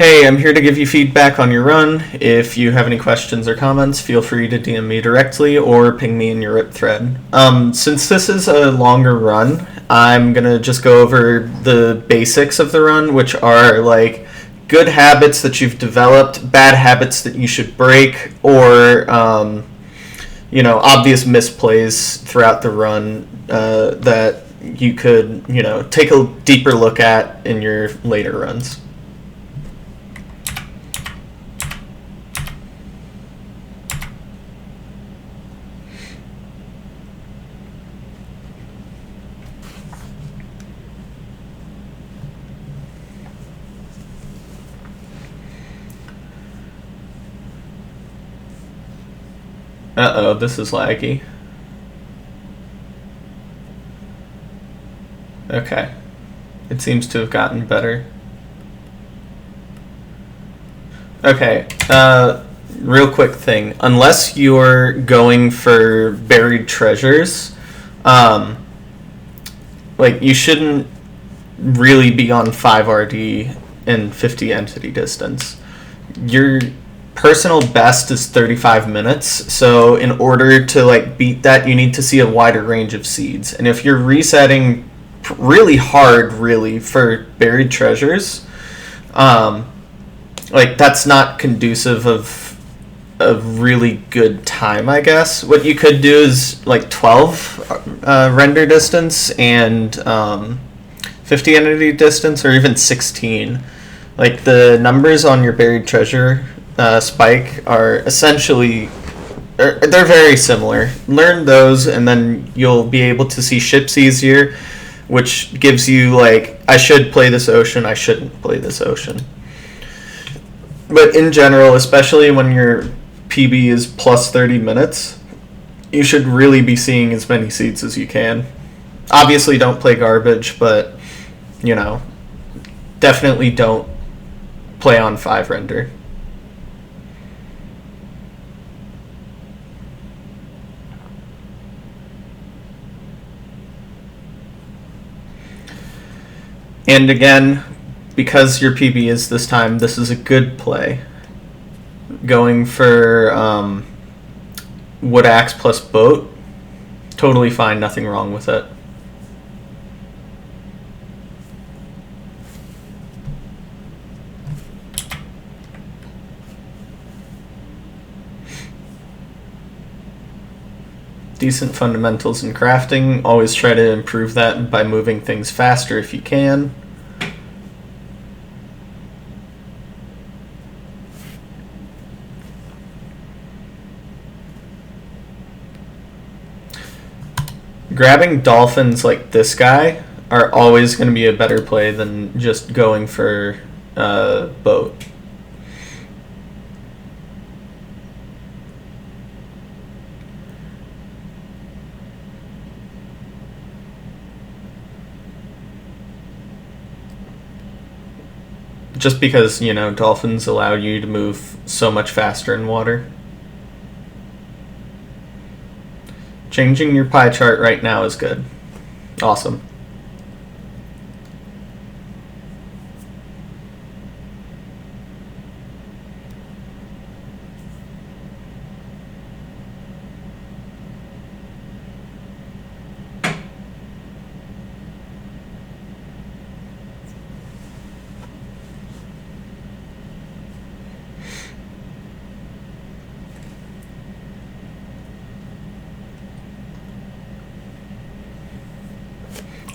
Hey, I'm here to give you feedback on your run. If you have any questions or comments, feel free to DM me directly or ping me in your RIP thread. Since this is a longer run, I'm going to just go over the basics of the run, which are like good habits that you've developed, bad habits that you should break, or obvious misplays throughout the run that you could, take a deeper look at in your later runs. Uh-oh, this is laggy. Okay. It seems to have gotten better. Okay, real quick thing. Unless you're going for buried treasures, you shouldn't really be on 5 RD and 50 entity distance. Your personal best is 35 minutes, so in order to beat that, you need to see a wider range of seeds. And if you're resetting really hard, for buried treasures, that's not conducive of a really good time, I guess. What you could do is 12 render distance and 50 entity distance, or even 16. The numbers on your buried treasure spike are essentially, they're very similar. Learn those and then you'll be able to see ships easier, which gives you I should play this ocean, I shouldn't play this ocean. But in general, especially when your PB is plus 30 minutes, you should really be seeing as many seeds as you can. Obviously don't play garbage, but definitely don't play on 5 render. And again, because your PB is this time, this is a good play. Going for wood axe plus boat, totally fine, nothing wrong with it. Decent fundamentals in crafting. Always try to improve that by moving things faster if you can. Grabbing dolphins like this guy are always going to be a better play than just going for boat. Just because, dolphins allow you to move so much faster in water. Changing your pie chart right now is good. Awesome.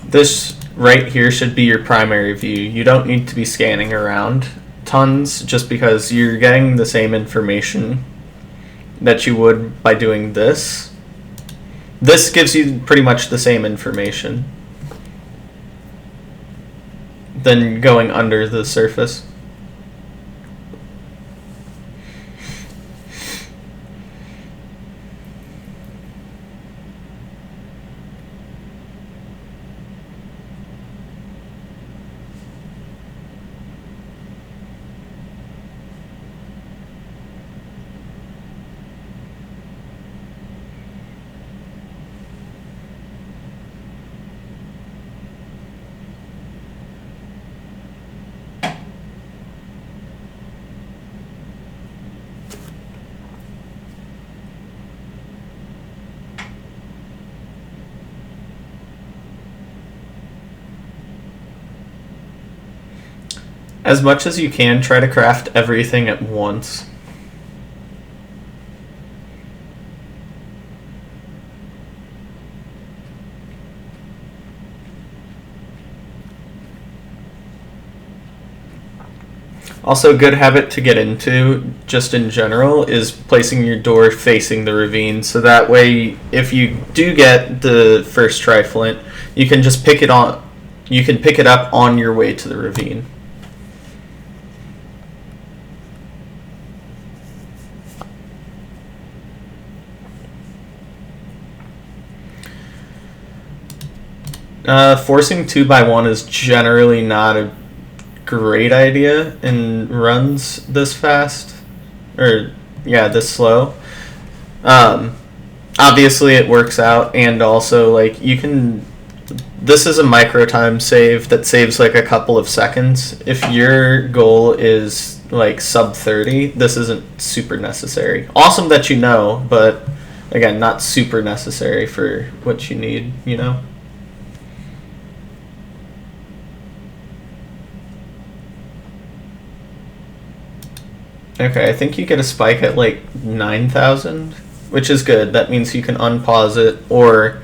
This right here should be your primary view. You don't need to be scanning around tons just because you're getting the same information that you would by doing this. This gives you pretty much the same information than going under the surface. As much as you can, try to craft everything at once. Also, a good habit to get into, just in general, is placing your door facing the ravine. So that way, if you do get the first triflint, you can just pick it on. You can pick it up on your way to the ravine. Forcing 2x1 is generally not a great idea in runs this fast, or yeah, this slow. Obviously it works out, and also like you can, this is a micro time save that saves like a couple of seconds. If your goal is like sub 30, this isn't super necessary. Awesome that you know, but again, not super necessary for what you need, you know. Okay, I think you get a spike at like 9,000, which is good. That means you can unpause it, or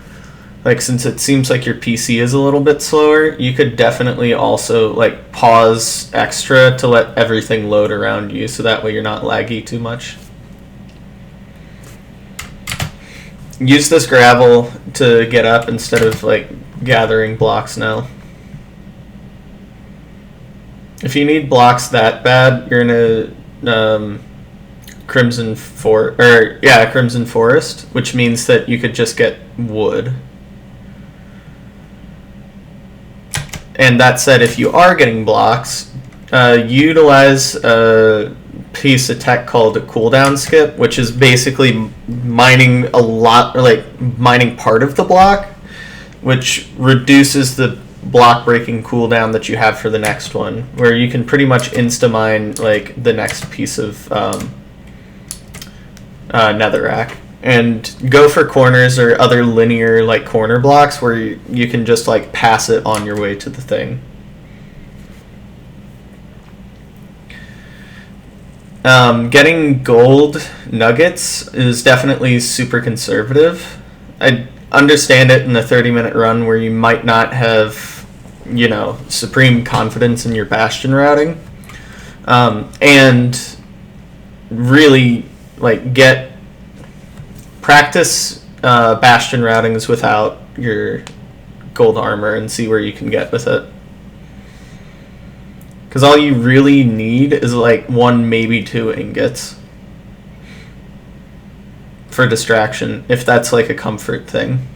like since it seems like your PC is a little bit slower, you could definitely also like pause extra to let everything load around you, so that way you're not laggy too much. Use this gravel to get up instead of like gathering blocks now. If you need blocks that bad, you're in a Crimson Forest, which means that you could just get wood. And that said, if you are getting blocks, utilize a piece of tech called a cooldown skip, which is basically mining a lot, or like mining part of the block, which reduces the block breaking cooldown that you have for the next one, where you can pretty much insta mine like the next piece of netherrack, and go for corners or other linear like corner blocks where you can just like pass it on your way to the thing. Getting gold nuggets is definitely super conservative. I understand it in a 30-minute run where you might not have, you know, supreme confidence in your bastion routing, and really like practice bastion routings without your gold armor and see where you can get with it. Because all you really need is like 1, maybe 2 ingots for distraction, if that's like a comfort thing.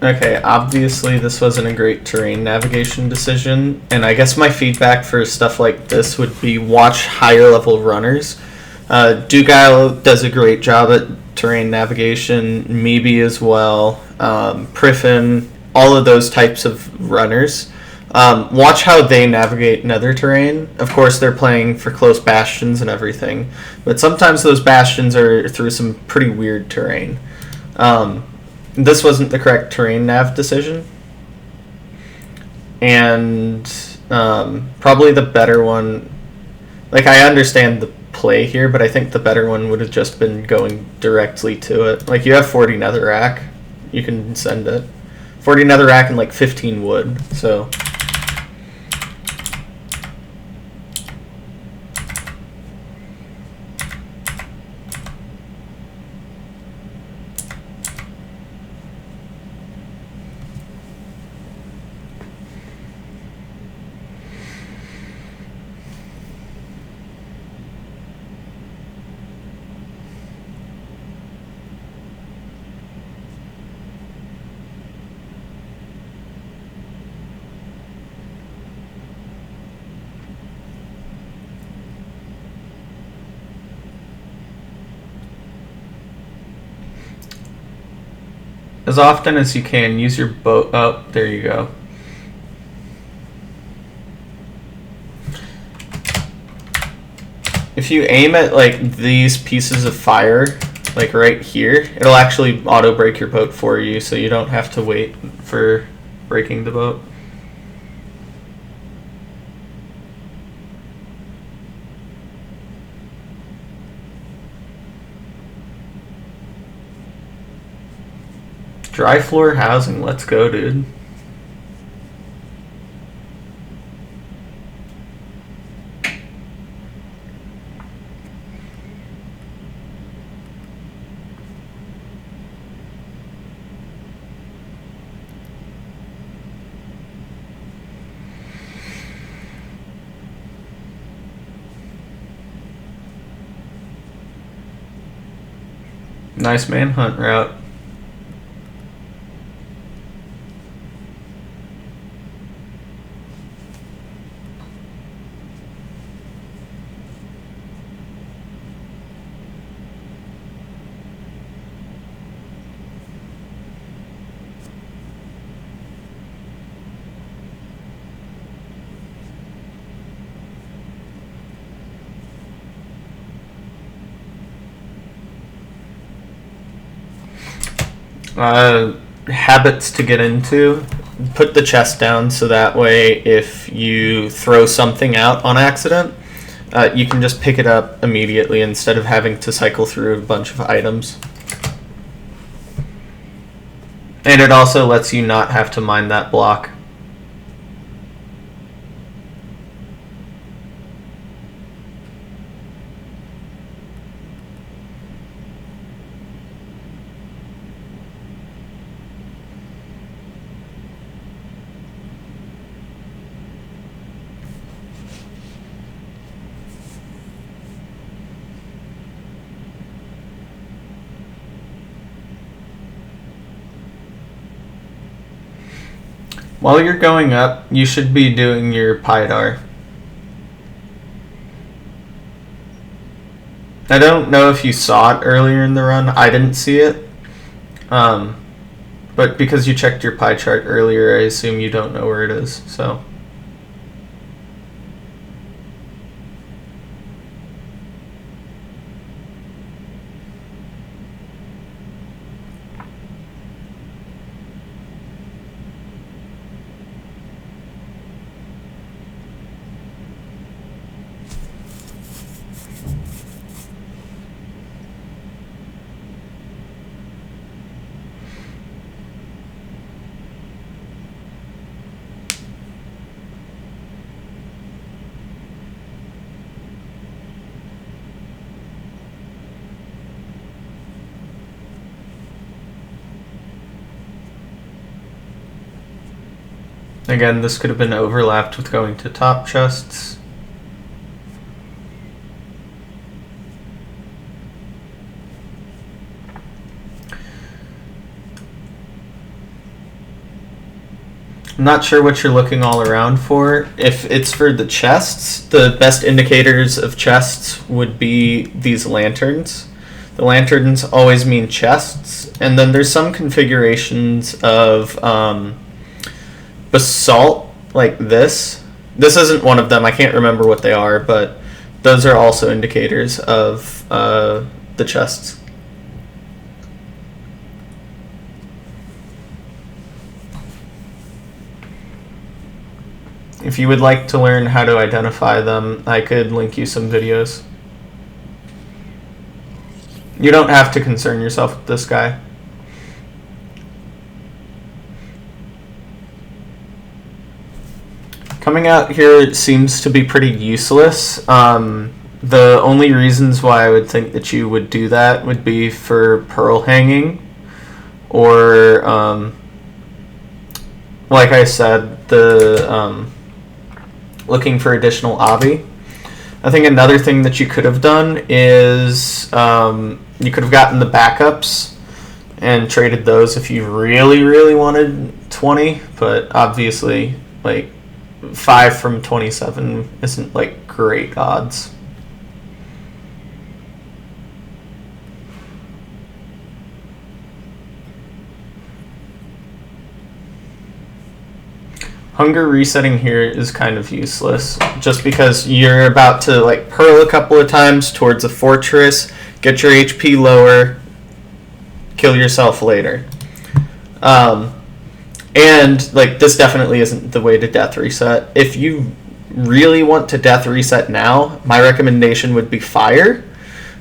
Okay, obviously this wasn't a great terrain navigation decision, and I guess my feedback for stuff like this would be watch higher level runners. Dugile does a great job at terrain navigation, Meebe as well, Priffin, all of those types of runners. Watch how they navigate nether terrain. Of course, they're playing for close bastions and everything, but sometimes those bastions are through some pretty weird terrain. This wasn't the correct terrain nav decision, and probably the better one, like I understand the play here, but I think the better one would have just been going directly to it. Like you have 40 netherrack, you can send it. 40 netherrack and like 15 wood, so... as often as you can, use your boat. Oh, there you go. If you aim at like these pieces of fire, like right here, it'll actually auto break your boat for you, so you don't have to wait for breaking the boat. Dry floor housing, let's go, dude. Nice manhunt route. Habits to get into. Put the chest down so that way if you throw something out on accident, you can just pick it up immediately instead of having to cycle through a bunch of items. And it also lets you not have to mine that block. While you're going up, you should be doing your PIDAR. I don't know if you saw it earlier in the run. I didn't see it. But because you checked your pie chart earlier, I assume you don't know where it is. So. Again, this could have been overlapped with going to top chests. I'm not sure what you're looking all around for. If it's for the chests, the best indicators of chests would be these lanterns. The lanterns always mean chests, and then there's some configurations of basalt like this. This isn't one of them. I can't remember what they are, but those are also indicators of the chests. If you would like to learn how to identify them, I could link you some videos. You don't have to concern yourself with this guy. Coming out here seems to be pretty useless. The only reasons why I would think that you would do that would be for pearl hanging, or like I said, the looking for additional obby. I think another thing that you could have done is you could have gotten the backups and traded those if you really, really wanted 20, but obviously, like, 5 from 27 isn't, like, great odds. Hunger resetting here is kind of useless, just because you're about to like pearl a couple of times towards a fortress, get your HP lower, kill yourself later. And like this definitely isn't the way to death reset. If you really want to death reset now, my recommendation would be fire,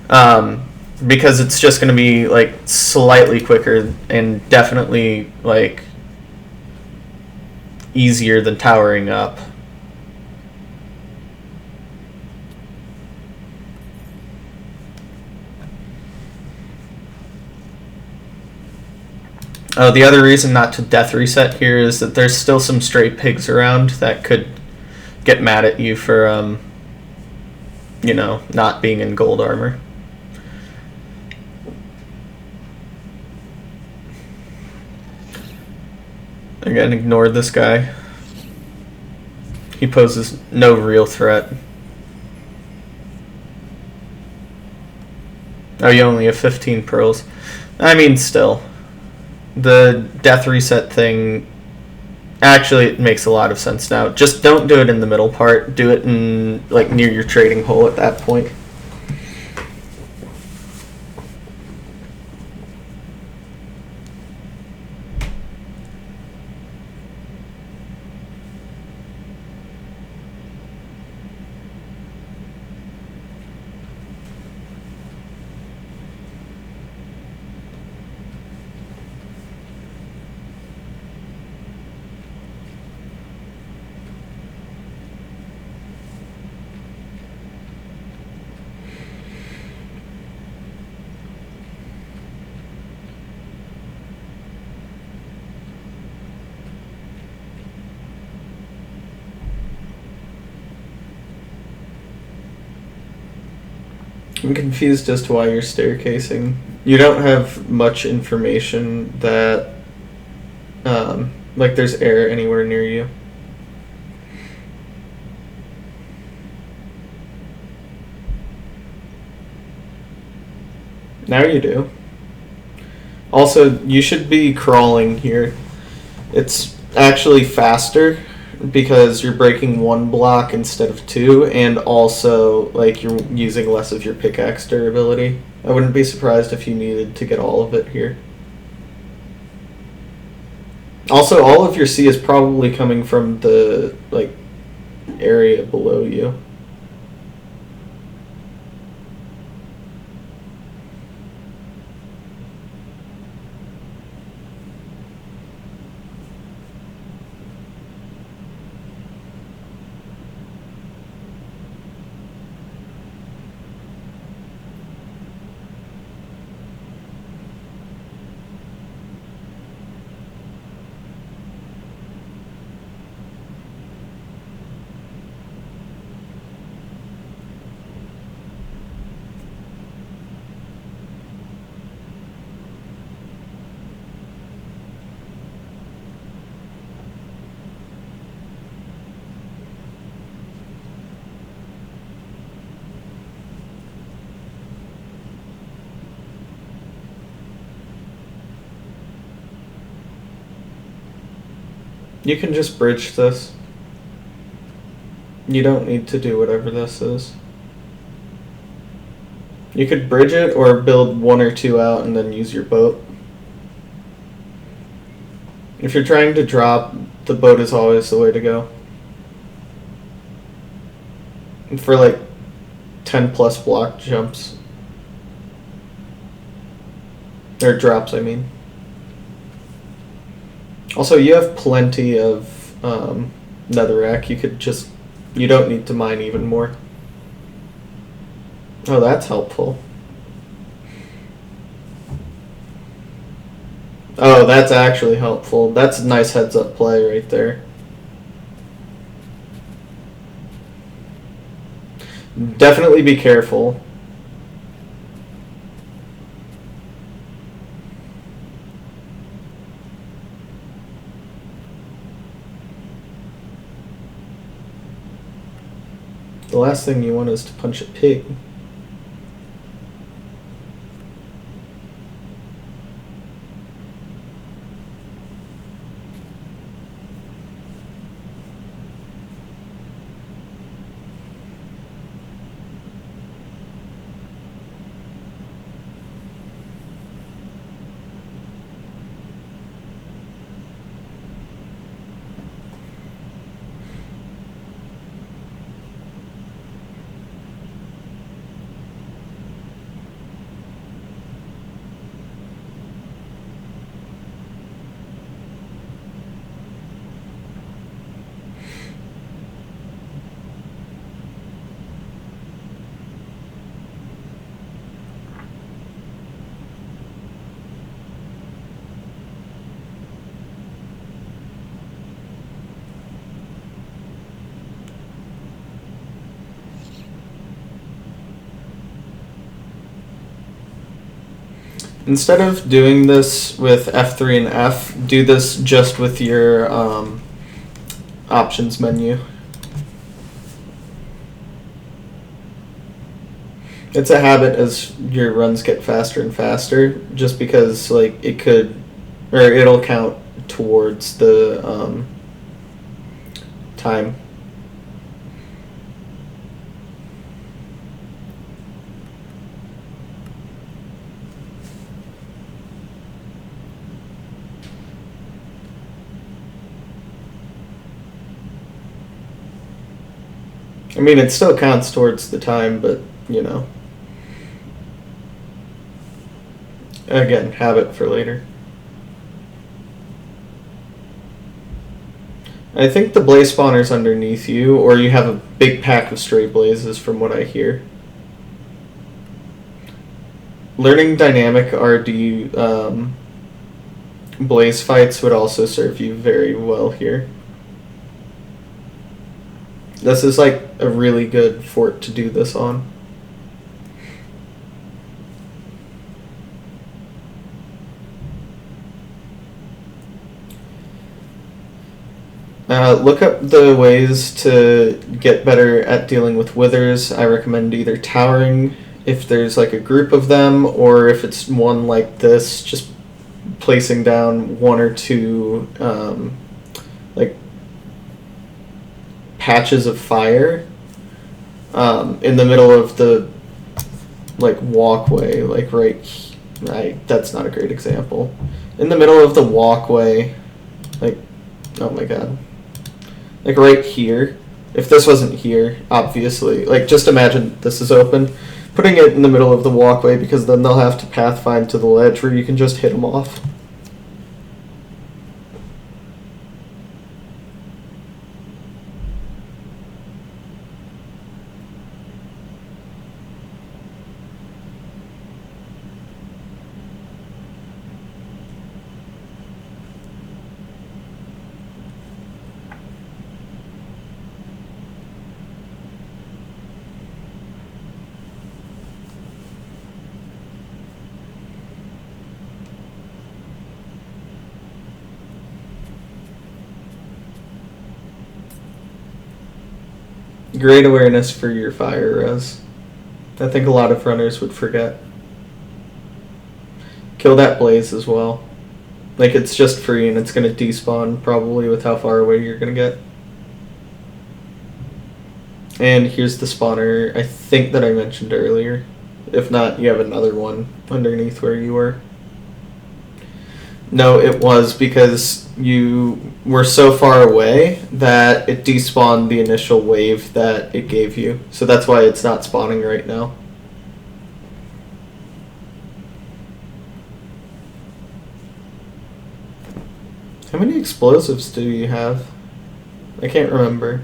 because it's just going to be like slightly quicker and definitely like easier than towering up. Oh, the other reason not to death reset here is that there's still some stray pigs around that could get mad at you for, you know, not being in gold armor. Again, ignore this guy. He poses no real threat. Oh, you only have 15 pearls. I mean, still. The death reset thing, actually, it makes a lot of sense now. Just don't do it in the middle part. Do it in, like, near your trading hole at that point. I'm confused as to why you're staircasing. You don't have much information that, like, there's air anywhere near you. Now you do. Also, you should be crawling here. It's actually faster because you're breaking one block instead of two, and also like you're using less of your pickaxe durability. I wouldn't be surprised if you needed to get all of it here. Also, all of your C is probably coming from the like area below you. You can just bridge this. You don't need to do whatever this is. You could bridge it or build one or two out and then use your boat. If you're trying to drop, the boat is always the way to go. And for like 10 plus block jumps. Or drops, I mean. Also, you have plenty of netherrack. You don't need to mine even more. Oh, that's helpful. Oh, that's actually helpful. That's a nice heads up play right there. Definitely be careful. The last thing you want is to punch a pig. Instead of doing this with F3 and F, do this just with your options menu. It's a habit as your runs get faster and faster, just because like it'll count towards the time. I mean, it still counts towards the time, but, you know. Again, habit for later. I think the blaze spawner's underneath you, or you have a big pack of stray blazes from what I hear. Learning dynamic RD blaze fights would also serve you very well here. This is like a really good fort to do this on. Look up the ways to get better at dealing with withers. I recommend either towering if there's like a group of them, or if it's one like this, just placing down one or two like patches of fire in the middle of the like walkway, like that's not a great example. In the middle of the walkway, like, oh my god, like right here. If this wasn't here, obviously, like just imagine this is open, putting it in the middle of the walkway, because then they'll have to pathfind to the ledge where you can just hit them off. Great awareness for your fire res. I think a lot of runners would forget. Kill that blaze as well. Like, it's just free and it's going to despawn probably with how far away you're going to get. And here's the spawner, I think, that I mentioned earlier. If not, you have another one underneath where you were. No, it was because you were so far away that it despawned the initial wave that it gave you. So that's why it's not spawning right now. How many explosives do you have? I can't remember.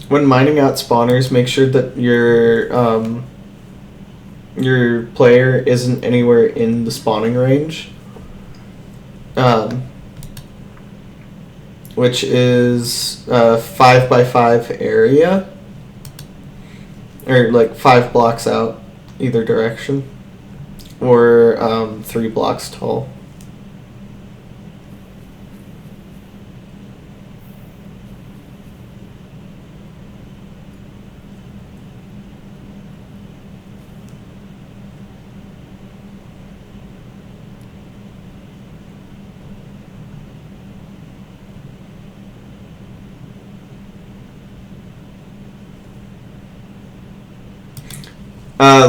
When mining out spawners, make sure that your player isn't anywhere in the spawning range, which is a 5x5 area, or like 5 blocks out either direction, or 3 blocks tall.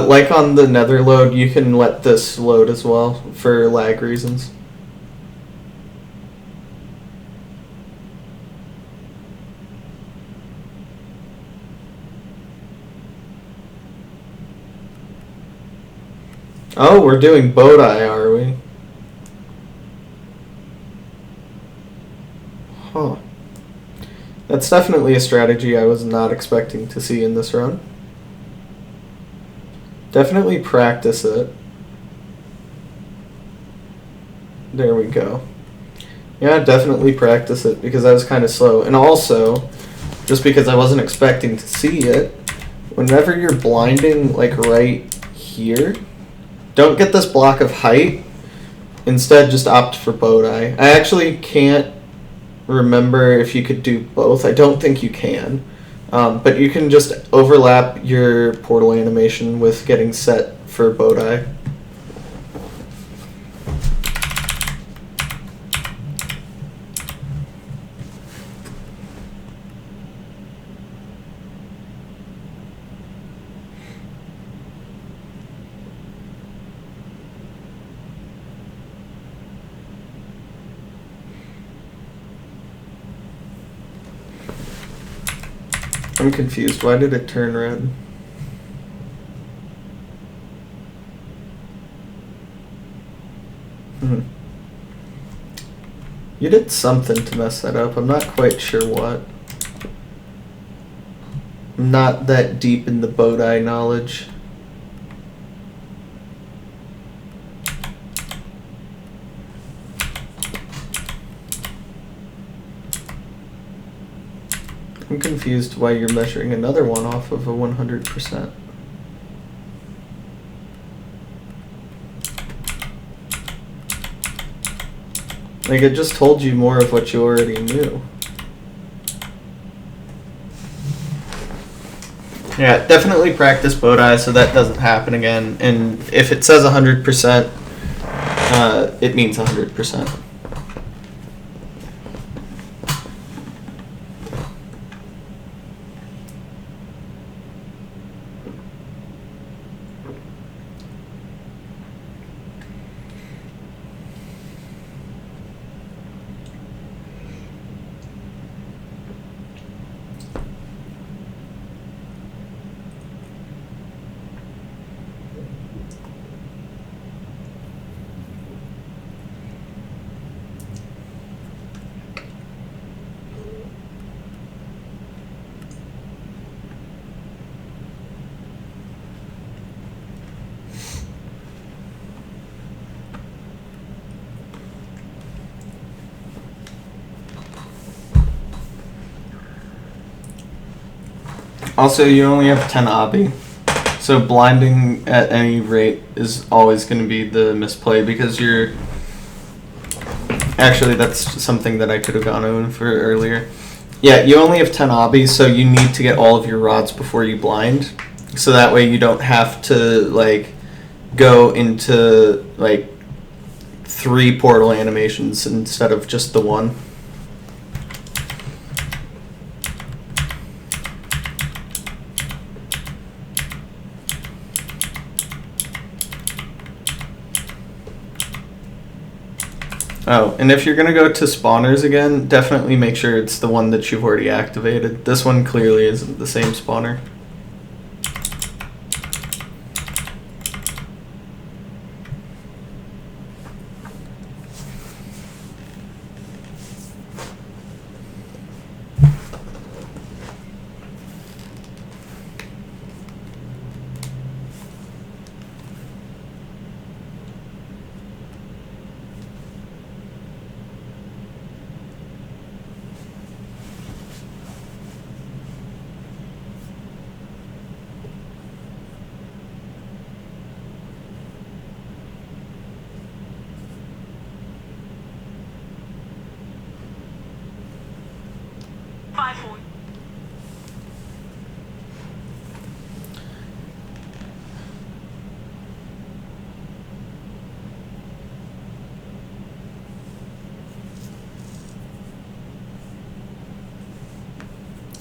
Like on the nether load, you can let this load as well for lag reasons. Oh, we're doing boat eye, are we? Huh. That's definitely a strategy I was not expecting to see in this run. Definitely practice it. There we go. Yeah, definitely practice it because I was kind of slow. And also, just because I wasn't expecting to see it, whenever you're blinding like right here, don't get this block of height. Instead, just opt for boat eye. I actually can't remember if you could do both. I don't think you can. But you can just overlap your portal animation with getting set for boat eye. I'm confused. Why did it turn red? You did something to mess that up. I'm not quite sure what. I'm not that deep in the boat eye knowledge. I'm confused why you're measuring another one off of a 100%. Like, it just told you more of what you already knew. Yeah, definitely practice boat eye so that doesn't happen again. And if it says 100%, it means 100%. Also, you only have 10 obby, so blinding at any rate is always going to be the misplay because you're... Actually, that's something that I could have gone over earlier. Yeah, you only have 10 obbies, so you need to get all of your rods before you blind, so that way you don't have to, like, go into, like, 3 portal animations instead of just the one. Oh, and if you're going to go to spawners again, definitely make sure it's the one that you've already activated. This one clearly isn't the same spawner.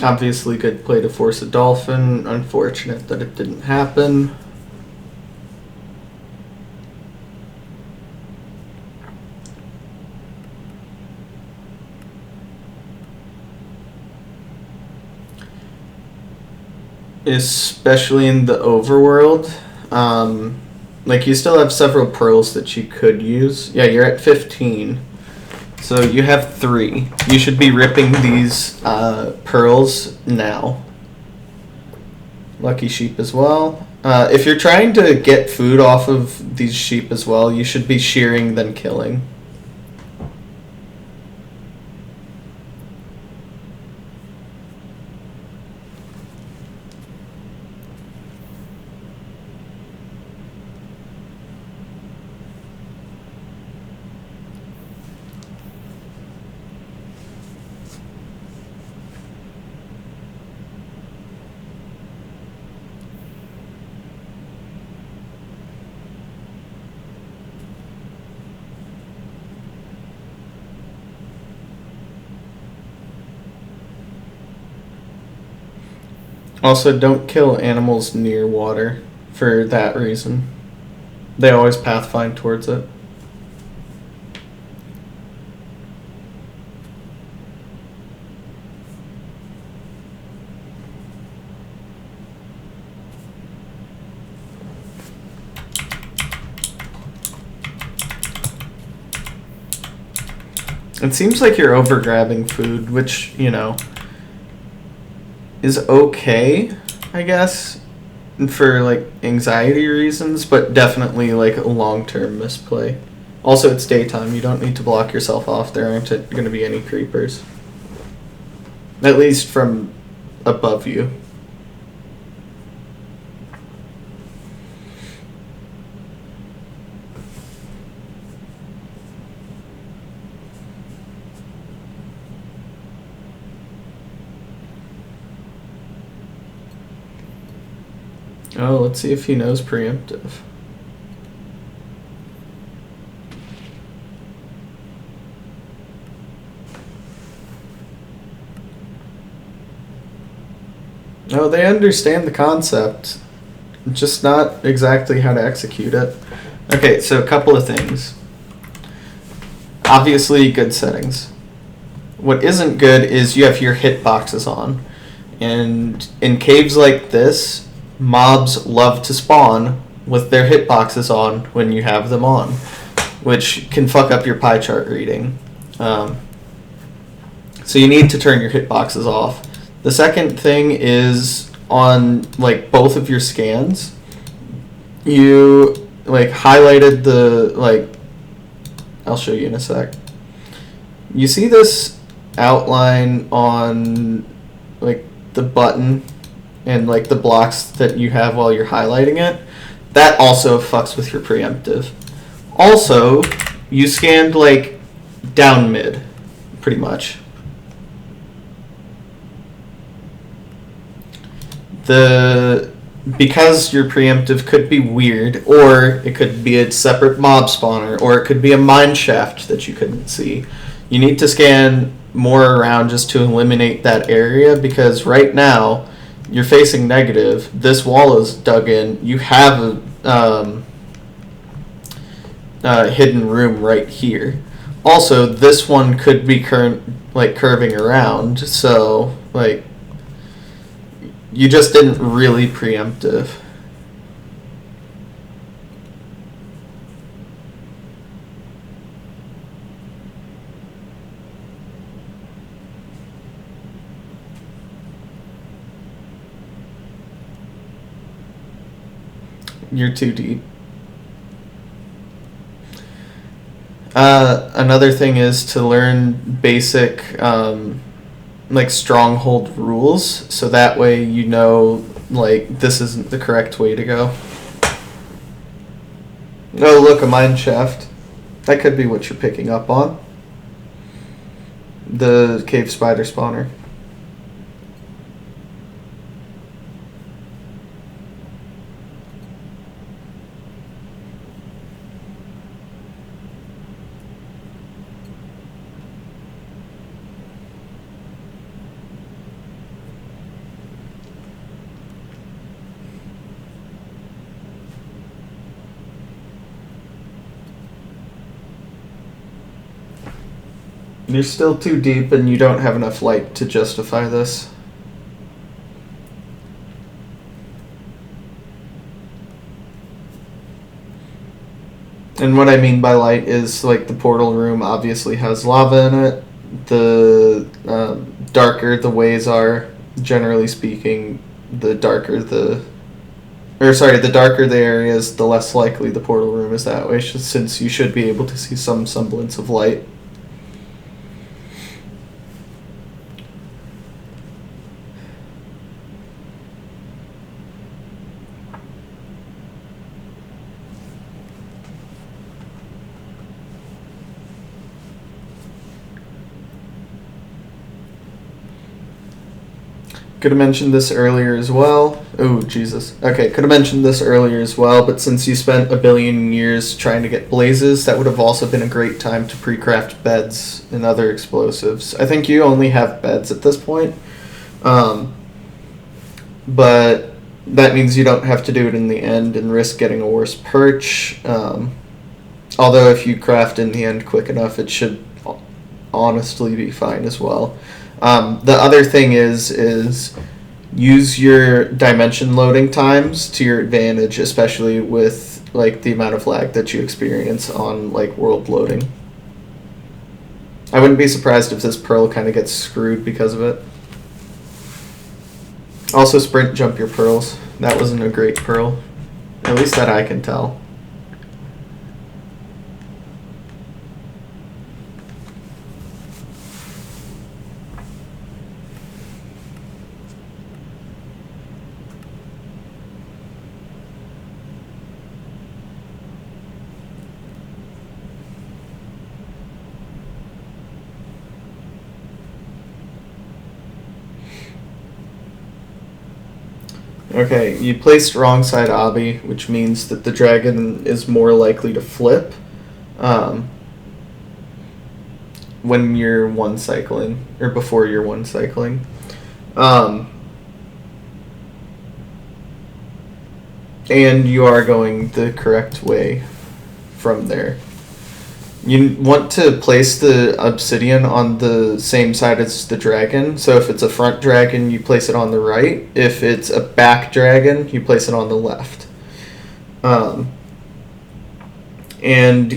Obviously good play to force a dolphin. Unfortunate that it didn't happen. Especially in the overworld. like you still have several pearls that you could use. Yeah, you're at 15. So you have 3. You should be ripping these pearls now. Lucky sheep as well. If you're trying to get food off of these sheep as well, you should be shearing then killing. Also, don't kill animals near water for that reason. They always pathfind towards it. It seems like you're over-grabbing food, which, you know, is okay, I guess, for, like, anxiety reasons, but definitely, like, a long-term misplay. Also, it's daytime. You don't need to block yourself off. There aren't going to be any creepers. At least from above you. Oh, let's see if he knows preemptive. Oh, they understand the concept, just not exactly how to execute it. Okay, so a couple of things. Obviously, good settings. What isn't good is you have your hitboxes on. And in caves like this, mobs love to spawn with their hitboxes on when you have them on, which can fuck up your pie chart reading. So you need to turn your hitboxes off. The second thing is on like both of your scans, you like highlighted the like. I'll show you in a sec. You see this outline on like the button and like the blocks that you have while you're highlighting it? That also fucks with your preemptive. Also, you scanned like down mid, pretty much. Because your preemptive could be weird, or it could be a separate mob spawner, or it could be a mine shaft that you couldn't see. You need to scan more around just to eliminate that area, because right now you're facing negative. This wall is dug in. You have a hidden room right here. Also, this one could be curving around, so like you just didn't really preemptive. You're too deep. Another thing is to learn basic like stronghold rules, so that way you know like this isn't the correct way to go. Oh, look, a mine shaft. That could be what you're picking up on. The cave spider spawner. You're still too deep and you don't have enough light to justify this. And what I mean by light is, like, the portal room obviously has lava in it. The darker the ways are, generally speaking, the darker the areas, the less likely the portal room is that way, since you should be able to see some semblance of light. Could have mentioned this earlier as well. Oh, Jesus. Okay, could have mentioned this earlier as well, but since you spent a billion years trying to get blazes, that would have also been a great time to pre-craft beds and other explosives. I think you only have beds at this point, but that means you don't have to do it in the end and risk getting a worse perch. Although if you craft in the end quick enough, it should honestly be fine as well. The other thing is use your dimension loading times to your advantage, especially with, like, the amount of lag that you experience on, like, world loading. I wouldn't be surprised if this pearl kind of gets screwed because of it. Also, sprint jump your pearls. That wasn't a great pearl, at least that I can tell. Okay, you placed wrong side obby, which means that the dragon is more likely to flip when you're one cycling, or before you're one cycling. And you are going the correct way from there. You want to place the obsidian on the same side as the dragon. So if it's a front dragon, you place it on the right. If it's a back dragon, you place it on the left. And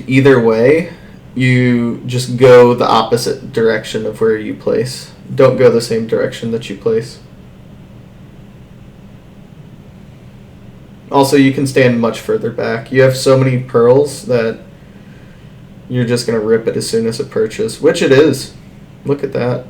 either way, you just go the opposite direction of where you place. Don't go the same direction that you place. Also, you can stand much further back. You have so many pearls that you're just going to rip it as soon as it perches, which it is. Look at that.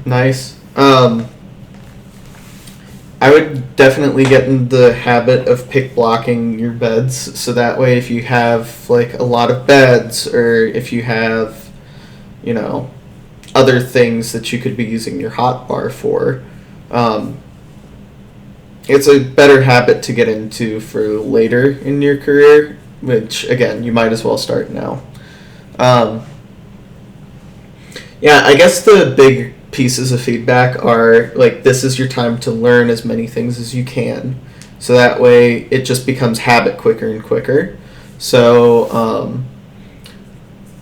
Nice. I would definitely get in the habit of pick blocking your beds, so that way if you have, like, a lot of beds, or if you have, you know, other things that you could be using your hotbar for, it's a better habit to get into for later in your career, which, again, you might as well start now. Yeah, I guess the big pieces of feedback are, like, this is your time to learn as many things as you can, so that way it just becomes habit quicker and quicker. So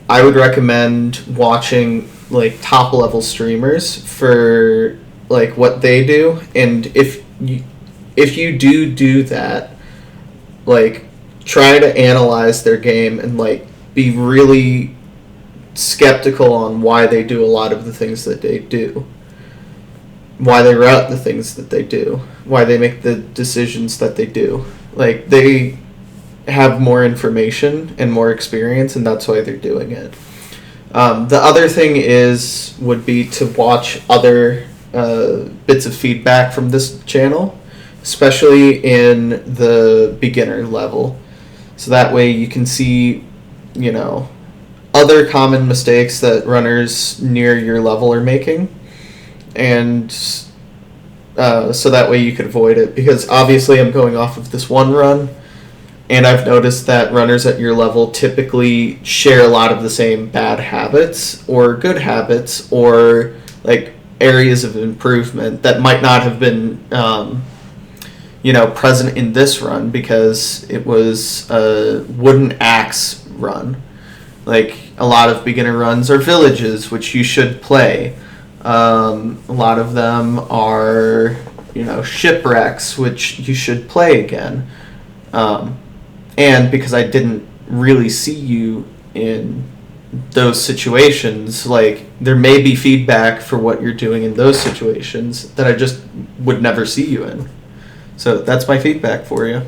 I would recommend watching, like, top level streamers for, like, what they do, and if you do that, like, try to analyze their game and, like, be really skeptical on why they do a lot of the things that they do, why they route the things that they do, why they make the decisions that they do. Like, they have more information and more experience, and that's why they're doing it. The other thing would be to watch other bits of feedback from this channel, especially in the beginner level, so that way you can see, you know, other common mistakes that runners near your level are making, and so that way you could avoid it, because obviously I'm going off of this one run, and I've noticed that runners at your level typically share a lot of the same bad habits or good habits, or, like, areas of improvement that might not have been present in this run because it was a wooden axe run. Like, a lot of beginner runs are villages, which you should play. A lot of them are, shipwrecks, which you should play again. And because I didn't really see you in those situations, like, there may be feedback for what you're doing in those situations that I just would never see you in. So that's my feedback for you.